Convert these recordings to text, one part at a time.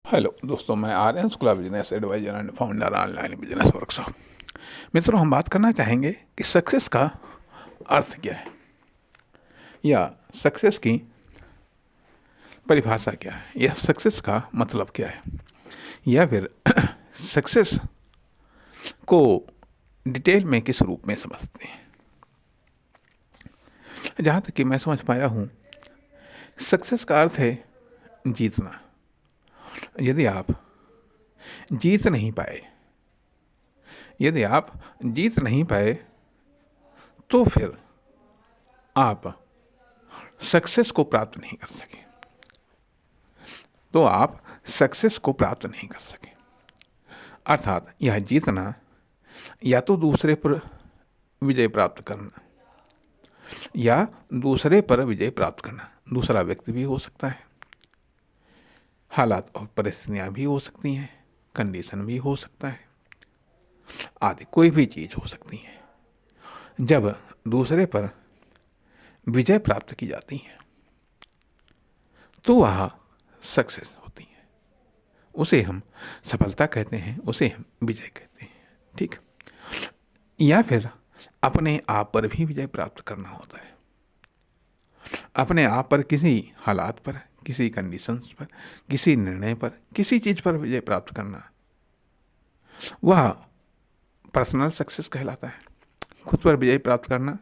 Hello दोस्तों, मैं Aryan Shukla, business adviser and founder online business workshop. मित्रों, हम बात करना चाहेंगे कि सक्सेस का अर्थ क्या है या सक्सेस की परिभाषा क्या है या सक्सेस का मतलब क्या है, या फिर सक्सेस को डिटेल में किस रूप में समझते हैं। जहाँ तक कि मैं समझ पाया हूँ, सक्सेस का अर्थ है जीतना। यदि आप जीत नहीं पाए यदि आप जीत नहीं पाए तो फिर आप सक्सेस को प्राप्त नहीं कर सके तो आप सक्सेस को प्राप्त नहीं कर सके। अर्थात यह जीतना या तो दूसरे पर विजय प्राप्त करना या दूसरे पर विजय प्राप्त करना। दूसरा व्यक्ति भी हो सकता है, हालात और परिस्थितियां भी हो सकती हैं, कंडीशन भी हो सकता है, आदि कोई भी चीज़ हो सकती है। जब दूसरे पर विजय प्राप्त की जाती है तो वह सक्सेस होती है। उसे हम सफलता कहते हैं, उसे हम विजय कहते हैं। ठीक। या फिर अपने आप पर भी विजय प्राप्त करना होता है। अपने आप पर, किसी हालात पर, किसी कंडीशंस पर, किसी निर्णय पर, किसी चीज़ पर विजय प्राप्त करना, वह पर्सनल सक्सेस कहलाता है। खुद पर विजय प्राप्त करना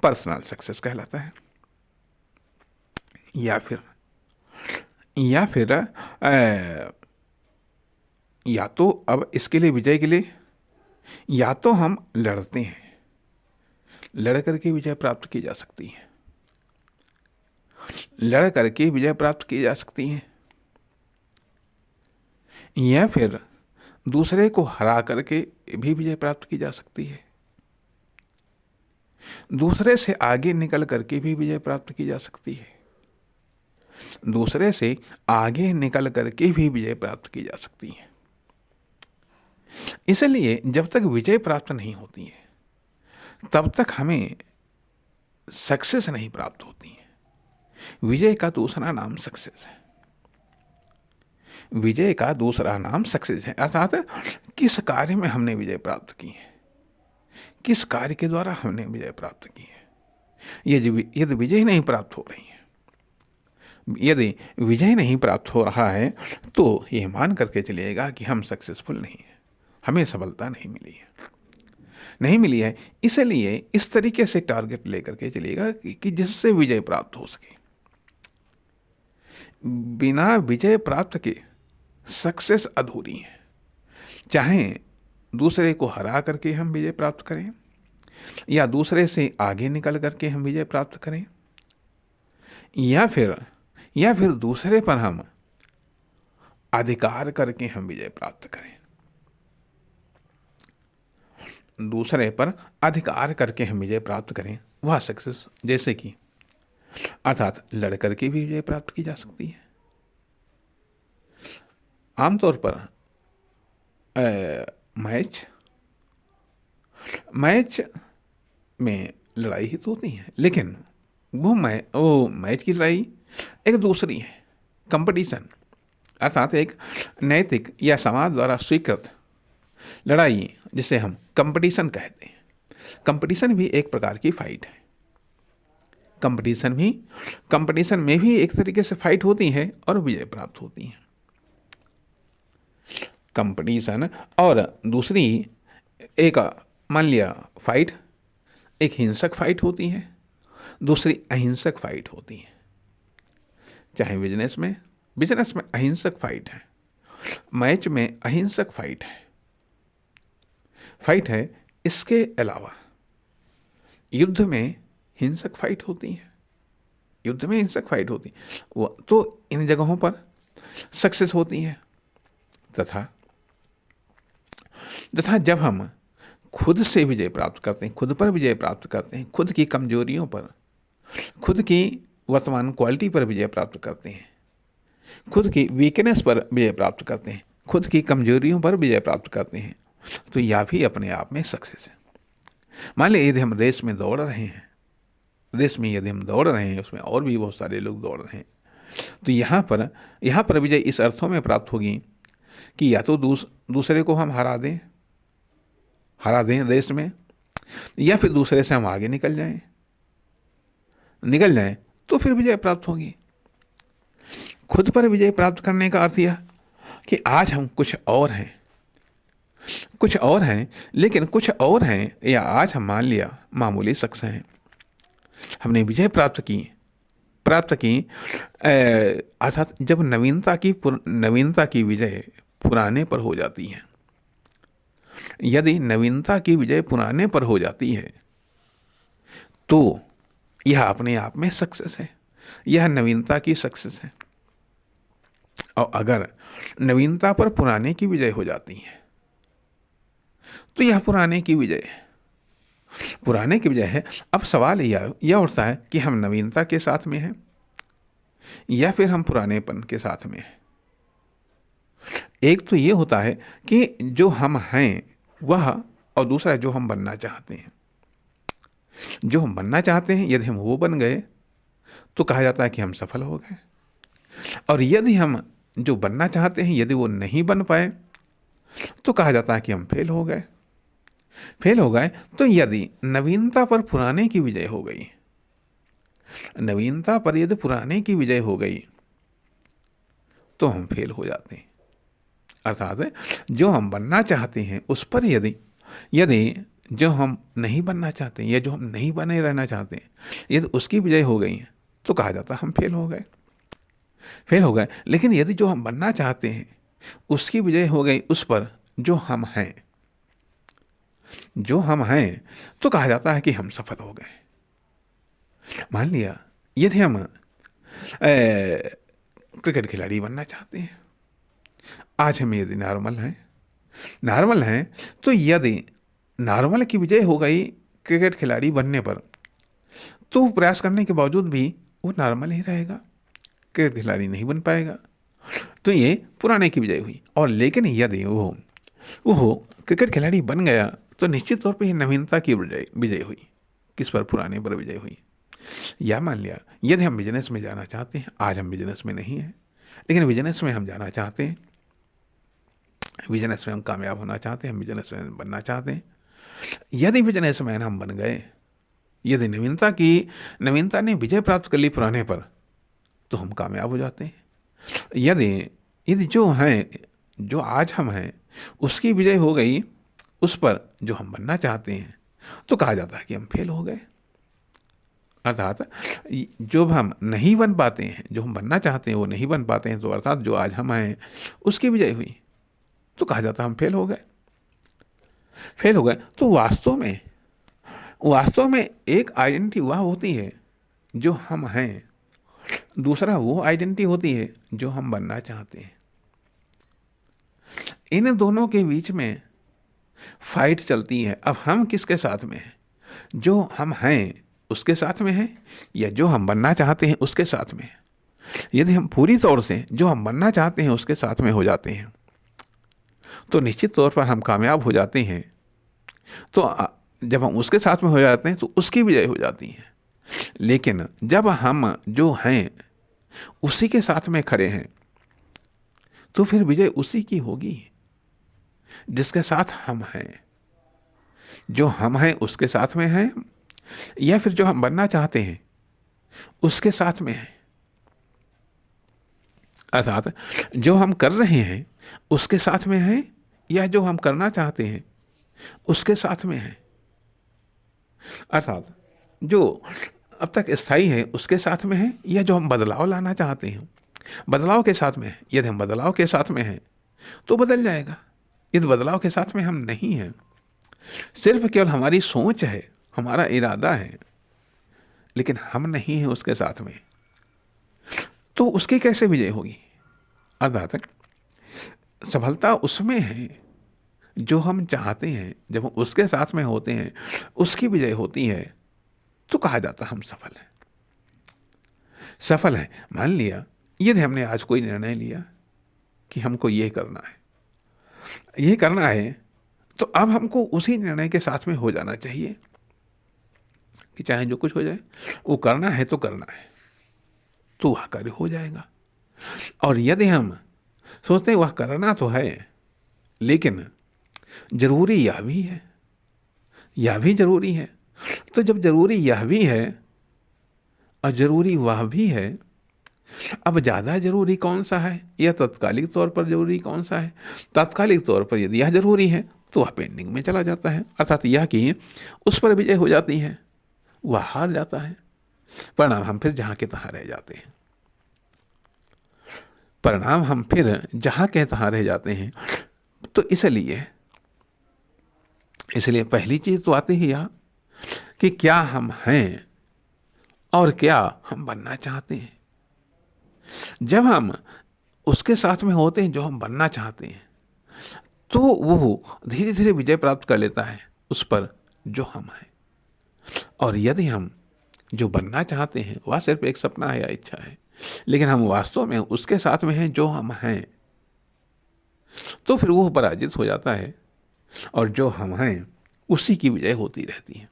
पर्सनल सक्सेस कहलाता है। या फिर या तो अब इसके लिए, विजय के लिए, या तो हम लड़ते हैं, लड़ करके विजय प्राप्त की जा सकती है, लड़ करके विजय प्राप्त की जा सकती है, या फिर दूसरे को हरा करके भी विजय प्राप्त की जा सकती है, दूसरे से आगे निकल करके भी विजय प्राप्त की जा सकती है, दूसरे से आगे निकल करके भी विजय प्राप्त की जा सकती है। इसलिए जब तक विजय प्राप्त नहीं होती है तब तक हमें सक्सेस नहीं प्राप्त होती है। विजय का दूसरा नाम सक्सेस है। विजय का दूसरा नाम सक्सेस है। अर्थात किस कार्य में हमने विजय प्राप्त की है, किस कार्य के द्वारा हमने विजय प्राप्त की है। यदि विजय नहीं प्राप्त हो रही है, यदि विजय नहीं प्राप्त हो रहा है, तो यह मान करके चलिएगा कि हम सक्सेसफुल नहीं हैं, हमें सफलता नहीं मिली है। इसलिए इस तरीके से टारगेट लेकर के चलिएगा कि जिससे विजय प्राप्त हो सके। बिना विजय प्राप्त के सक्सेस अधूरी है। चाहे दूसरे को हरा करके हम विजय प्राप्त करें या दूसरे से आगे निकल करके हम विजय प्राप्त करें, या फिर दूसरे पर हम अधिकार करके हम विजय प्राप्त करें। दूसरे पर अधिकार करके हम विजय प्राप्त करें, वह सक्सेस। जैसे कि अर्थात लड़ करके भी विजय प्राप्त की जा सकती है। आमतौर पर मैच में लड़ाई ही तो होती है, लेकिन वो मैच की लड़ाई एक दूसरी है, कंपटीशन। अर्थात एक नैतिक या समाज द्वारा स्वीकृत लड़ाई, जिसे हम कंपटीशन कहते हैं। कंपटीशन भी एक प्रकार की फाइट है। कंपटीशन में भी एक तरीके से फाइट होती है और विजय प्राप्त होती है। कंपटीशन और दूसरी एक, मान लिया फाइट, एक हिंसक फाइट होती है, दूसरी अहिंसक फाइट होती है। चाहे बिजनेस में अहिंसक फाइट है, मैच में अहिंसक फाइट है। इसके अलावा युद्ध में हिंसक फाइट होती है। वो तो इन जगहों पर सक्सेस होती है। तथा जब हम खुद से विजय प्राप्त करते हैं, खुद पर विजय प्राप्त करते हैं, खुद की कमजोरियों पर, खुद की वर्तमान क्वालिटी पर विजय प्राप्त करते हैं, खुद की वीकनेस पर विजय प्राप्त करते हैं, खुद की कमजोरियों पर विजय प्राप्त करते हैं, तो यह भी अपने आप में सक्सेस है। मान लीजिए यदि हम रेस में दौड़ रहे हैं, उसमें और भी बहुत सारे लोग दौड़ रहे हैं, तो यहाँ पर विजय इस अर्थों में प्राप्त होगी कि या तो दूसरे को हम हरा दें रेस में, या फिर दूसरे से हम आगे निकल जाएं तो फिर विजय प्राप्त होगी। खुद पर विजय प्राप्त करने का अर्थ यह कि आज हम कुछ और हैं, लेकिन कुछ और हैं, या आज हम मान लिया मामूली शख्स हैं, हमने विजय प्राप्त की अर्थात जब नवीनता की विजय पुराने पर हो जाती है, यदि नवीनता की विजय पुराने पर हो जाती है तो यह अपने आप में सक्सेस है, यह नवीनता की सक्सेस है। और अगर नवीनता पर पुराने की विजय हो जाती है तो यह पुराने की विजय है। अब सवाल यह उठता है कि हम नवीनता के साथ में हैं या फिर हम पुरानेपन के साथ में हैं। एक तो ये होता है कि जो हम हैं वह, और दूसरा जो हम बनना चाहते हैं। जो हम बनना चाहते हैं यदि हम वो बन गए तो कहा जाता है कि हम सफल हो गए, और यदि हम जो बनना चाहते हैं यदि वो नहीं बन पाए तो कहा जाता है कि हम फेल हो गए। तो यदि नवीनता पर पुराने की विजय हो गई, तो हम फेल हो जाते हैं। अर्थात जो हम बनना चाहते हैं उस पर यदि जो हम नहीं बनना चाहते या जो हम नहीं बने रहना चाहते यदि उसकी विजय हो गई तो कहा जाता है हम फेल हो गए। लेकिन यदि जो हम बनना चाहते हैं उसकी विजय हो गई उस पर जो हम हैं तो कहा जाता है कि हम सफल हो गए। मान लिया यदि हम क्रिकेट खिलाड़ी बनना चाहते हैं, आज हम यदि नॉर्मल हैं तो यदि नॉर्मल की विजय हो गई क्रिकेट खिलाड़ी बनने पर तो प्रयास करने के बावजूद भी वो नॉर्मल ही रहेगा, क्रिकेट खिलाड़ी नहीं बन पाएगा। तो ये पुराने की विजय हुई। और लेकिन यदि वो क्रिकेट खिलाड़ी बन गया तो निश्चित तौर पे ये नवीनता की विजय हुई। किस पर? पुराने पर विजय हुई। या मान लिया यदि हम बिजनेस में जाना चाहते हैं, आज हम बिजनेस में नहीं हैं लेकिन बिजनेस में हम जाना चाहते हैं, बिजनेस में हम कामयाब होना चाहते हैं, हम बिजनेस में बनना चाहते हैं। यदि बिजनेसमैन हम बन गए, यदि नवीनता ने विजय प्राप्त कर ली पुराने पर, तो हम कामयाब हो जाते हैं। यदि जो आज हम हैं उसकी विजय हो गई उस पर जो हम बनना चाहते हैं, तो कहा जाता है कि हम फेल हो गए। अर्थात जो हम नहीं बन पाते हैं, जो हम बनना चाहते हैं वो नहीं बन पाते हैं, तो अर्थात जो आज हम हैं उसकी विजय हुई तो कहा जाता है हम फेल हो गए। तो वास्तव में एक आइडेंटिटी वह होती है जो हम हैं, दूसरा वो आइडेंटिटी होती है जो हम बनना चाहते हैं। इन दोनों के बीच में फाइट चलती है। अब हम किसके साथ में हैं? जो हम हैं उसके साथ में हैं या जो हम बनना चाहते हैं उसके साथ में हैं? यदि हम पूरी तौर से जो हम बनना चाहते हैं उसके साथ में हो जाते हैं तो निश्चित तौर पर हम कामयाब हो जाते हैं। तो जब हम उसके साथ में हो जाते हैं तो उसकी विजय हो जाती है। लेकिन जब हम जो हैं उसी के साथ में खड़े हैं तो फिर विजय उसी की होगी जिसके साथ हम हैं। जो हम हैं उसके साथ में हैं या फिर जो हम बनना चाहते हैं उसके साथ में हैं। अर्थात जो हम कर रहे हैं उसके साथ में हैं या जो हम करना चाहते हैं उसके साथ में हैं। अर्थात जो अब तक स्थायी है उसके साथ में है या जो हम बदलाव लाना चाहते हैं बदलाव के साथ में है। यदि हम बदलाव के साथ में हैं तो बदल जाएगा। यदि बदलाव के साथ में हम नहीं हैं, सिर्फ केवल हमारी सोच है, हमारा इरादा है, लेकिन हम नहीं हैं उसके साथ में, तो उसकी कैसे विजय होगी? अर्थात सफलता उसमें है जो हम चाहते हैं। जब हम उसके साथ में होते हैं उसकी विजय होती है तो कहा जाता है हम सफल है। मान लिया यदि हमने आज कोई निर्णय लिया कि हमको ये करना है तो अब हमको उसी निर्णय के साथ में हो जाना चाहिए कि चाहे जो कुछ हो जाए वो करना है तो करना है। तो वह कार्य हो जाएगा। और यदि हम सोचते हैं वह करना तो है, लेकिन जरूरी यह भी है, यह भी जरूरी है, तो जब जरूरी यह भी है और जरूरी वह भी है, अब ज़्यादा जरूरी कौन सा है या तत्कालिक तौर पर जरूरी कौन सा है? तात्कालिक तौर पर यदि यह जरूरी है तो वह पेंडिंग में चला जाता है, अर्थात यह कि उस पर विजय हो जाती है, वह हार जाता है। परिणाम हम फिर जहाँ के तहाँ रह जाते हैं, परिणाम हम फिर जहाँ के तहाँ रह जाते हैं। तो इसलिए पहली चीज तो आती है यह कि क्या हम हैं और क्या हम बनना चाहते हैं। जब हम उसके साथ में होते हैं जो हम बनना चाहते हैं, तो वो धीरे धीरे विजय प्राप्त कर लेता है उस पर जो हम हैं। और यदि हम जो बनना चाहते हैं वह सिर्फ एक सपना है या इच्छा है, लेकिन हम वास्तव में उसके साथ में हैं जो हम हैं, तो फिर वो पराजित हो जाता है और जो हम हैं उसी की विजय होती रहती है।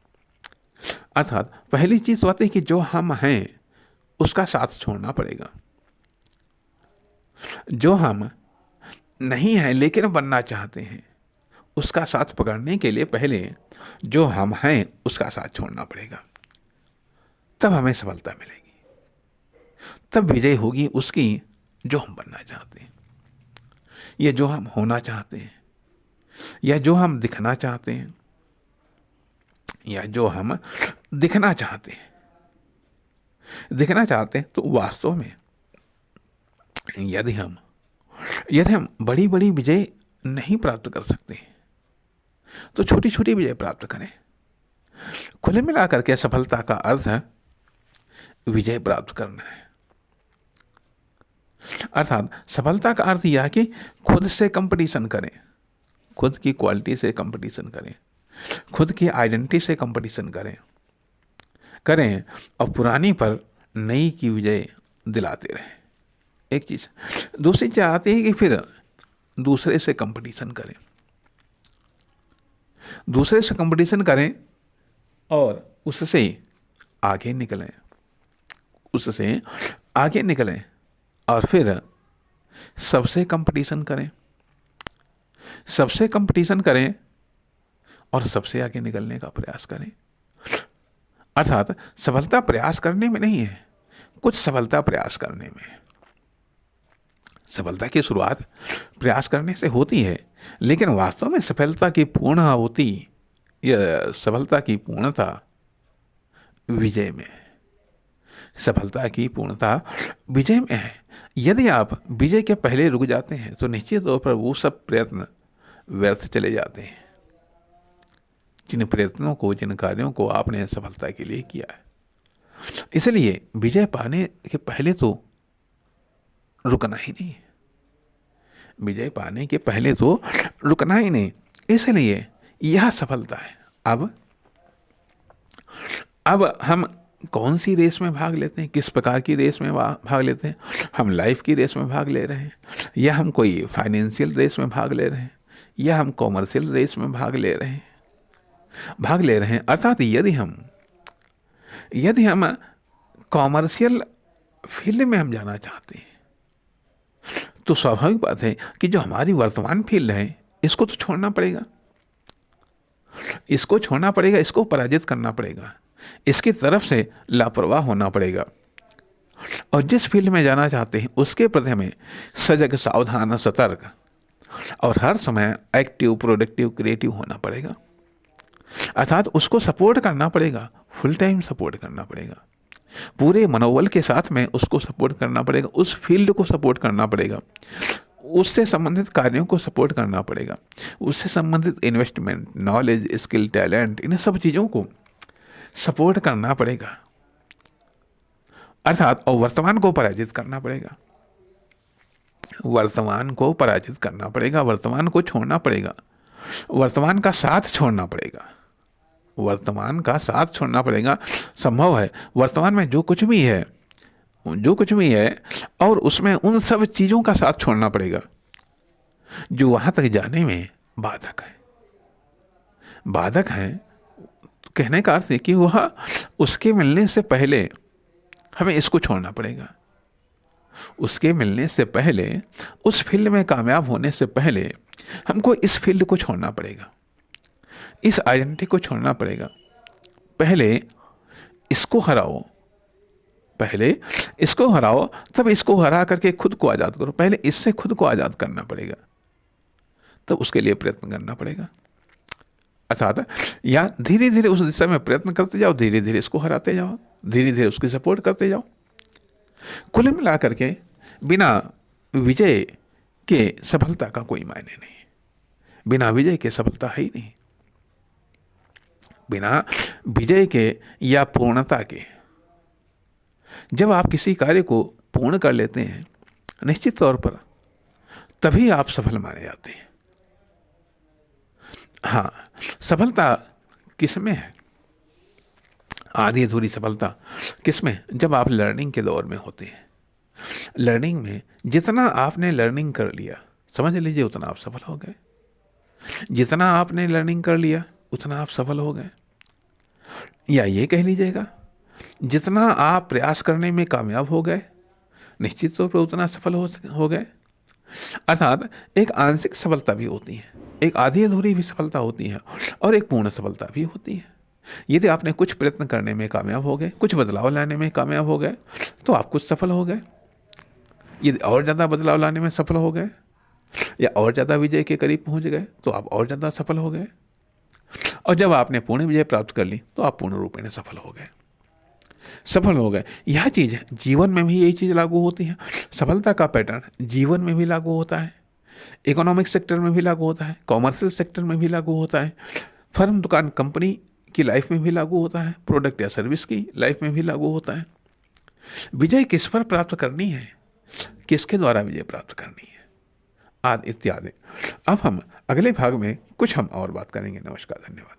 अर्थात पहली चीज तो आती है कि जो हम हैं उसका साथ छोड़ना पड़ेगा। जो हम नहीं हैं लेकिन बनना चाहते हैं, उसका साथ पकड़ने के लिए पहले जो हम हैं उसका साथ छोड़ना पड़ेगा, तब हमें सफलता मिलेगी, तब विजय होगी उसकी जो हम बनना चाहते हैं, या जो हम होना चाहते हैं, या जो हम दिखना चाहते हैं, या जो हम दिखना चाहते हैं। दिखना चाहते हैं तो वास्तव में यदि हम बड़ी बड़ी विजय नहीं प्राप्त कर सकते तो छोटी छोटी विजय प्राप्त करें। खुले मिला करके सफलता का अर्थ है विजय प्राप्त करना है। अर्थात सफलता का अर्थ यह कि खुद से कंपटीशन करें, खुद की क्वालिटी से कंपटीशन करें, खुद की आइडेंटिटी से कंपटीशन करें और पुरानी पर नई की विजय दिलाते रहें। एक चीज। दूसरी चीज आती है कि फिर दूसरे से कंपटीशन करें, दूसरे से कंपटीशन करें और उससे आगे निकलें, उससे आगे निकलें और फिर सबसे कंपटीशन करें, सबसे कंपटीशन करें और सबसे आगे निकलने का प्रयास करें। अर्थात सफलता प्रयास करने में नहीं है, कुछ सफलता प्रयास करने में है। सफलता की शुरुआत प्रयास करने से होती है, लेकिन वास्तव में सफलता की पूर्ण होती या सफलता की पूर्णता विजय में है। सफलता की पूर्णता विजय में है। यदि आप विजय के पहले रुक जाते हैं तो निश्चित तौर पर वो सब प्रयत्न व्यर्थ चले जाते हैं, जिन प्रयत्नों को, जिन कार्यों को आपने सफलता के लिए किया है। इसलिए विजय पाने के पहले तो रुकना ही नहीं, विजय पाने के पहले तो रुकना ही नहीं। इसलिए यह सफलता है। अब हम कौन सी रेस में भाग लेते हैं, किस प्रकार की रेस में भाग लेते हैं? हम लाइफ की रेस में भाग ले रहे हैं, या हम कोई फाइनेंशियल रेस में भाग ले रहे हैं, या हम कॉमर्शियल रेस में भाग ले रहे हैं। अर्थात यदि हम कॉमर्शियल फील्ड में हम जाना चाहते हैं तो स्वाभाविक बात है कि जो हमारी वर्तमान फील्ड है इसको तो छोड़ना पड़ेगा, इसको छोड़ना पड़ेगा, इसको पराजित करना पड़ेगा, इसकी तरफ से लापरवाह होना पड़ेगा। और जिस फील्ड में जाना चाहते हैं उसके प्रति हमें सजग, सावधान, सतर्क और हर समय एक्टिव, प्रोडक्टिव, क्रिएटिव होना पड़ेगा। अर्थात उसको सपोर्ट करना पड़ेगा, फुल टाइम सपोर्ट करना पड़ेगा, पूरे मनोबल के साथ में उसको सपोर्ट करना पड़ेगा, उस फील्ड को सपोर्ट करना पड़ेगा, उससे संबंधित कार्यों को सपोर्ट करना पड़ेगा, उससे संबंधित इन्वेस्टमेंट, नॉलेज, स्किल, टैलेंट, इन सब चीज़ों को सपोर्ट करना पड़ेगा। अर्थात और वर्तमान को पराजित करना पड़ेगा, वर्तमान को पराजित करना पड़ेगा, वर्तमान को छोड़ना पड़ेगा, वर्तमान का साथ छोड़ना पड़ेगा, वर्तमान का साथ छोड़ना पड़ेगा। संभव है वर्तमान में जो कुछ भी है और उसमें उन सब चीज़ों का साथ छोड़ना पड़ेगा जो वहाँ तक जाने में बाधक है। कहने का अर्थ है कि वह उसके मिलने से पहले हमें इसको छोड़ना पड़ेगा, उसके मिलने से पहले, उस फील्ड में कामयाब होने से पहले हमको इस फील्ड को छोड़ना पड़ेगा, इस आइडेंटिटी को छोड़ना पड़ेगा। पहले इसको हराओ, पहले इसको हराओ, तब इसको हरा करके खुद को आज़ाद करो। पहले इससे खुद को आज़ाद करना पड़ेगा, तब उसके लिए प्रयत्न करना पड़ेगा। अर्थात या धीरे धीरे उस दिशा में प्रयत्न करते जाओ, धीरे धीरे इसको हराते जाओ, धीरे धीरे उसकी सपोर्ट करते जाओ। कुल मिला करके बिना विजय के सफलता का कोई मायने नहीं, बिना विजय के सफलता है ही नहीं। बिना विजय के या पूर्णता के, जब आप किसी कार्य को पूर्ण कर लेते हैं निश्चित तौर पर, तभी आप सफल माने जाते हैं। हाँ, सफलता किसमें है? आधी अधूरी सफलता किसमें? जब आप लर्निंग के दौर में होते हैं। लर्निंग में जितना आपने लर्निंग कर लिया, समझ लीजिए उतना आप सफल हो गए। जितना आपने लर्निंग कर लिया उतना आप सफल हो गए। या ये कह लीजिएगा, जितना आप प्रयास करने में कामयाब हो गए निश्चित तौर पर उतना सफल हो गए। अर्थात एक आंशिक सफलता भी होती है, एक आधी अधूरी भी सफलता होती है, और एक पूर्ण सफलता भी होती है। यदि आपने कुछ प्रयत्न करने में कामयाब हो गए, कुछ बदलाव लाने में कामयाब हो गए, तो आप कुछ सफल हो गए। यदि और ज़्यादा बदलाव लाने में सफल हो गए या और ज़्यादा विजय के करीब पहुंच गए, तो आप और ज़्यादा सफल हो गए। और जब आपने पूर्ण विजय प्राप्त कर ली, तो आप पूर्ण रूप में सफल हो गए, सफल हो गए। यह चीज़ है, जीवन में भी यही चीज़ लागू होती है। सफलता का पैटर्न जीवन में भी लागू होता है, इकोनॉमिक सेक्टर में भी लागू होता है, कॉमर्शियल सेक्टर में भी लागू होता है, फर्म, दुकान, कंपनी की लाइफ में भी लागू होता है, प्रोडक्ट या सर्विस की लाइफ में भी लागू होता है। विजय किस पर प्राप्त करनी है, किसके द्वारा विजय प्राप्त करनी है, आदि इत्यादि। अब हम अगले भाग में कुछ हम और बात करेंगे। नमस्कार, धन्यवाद।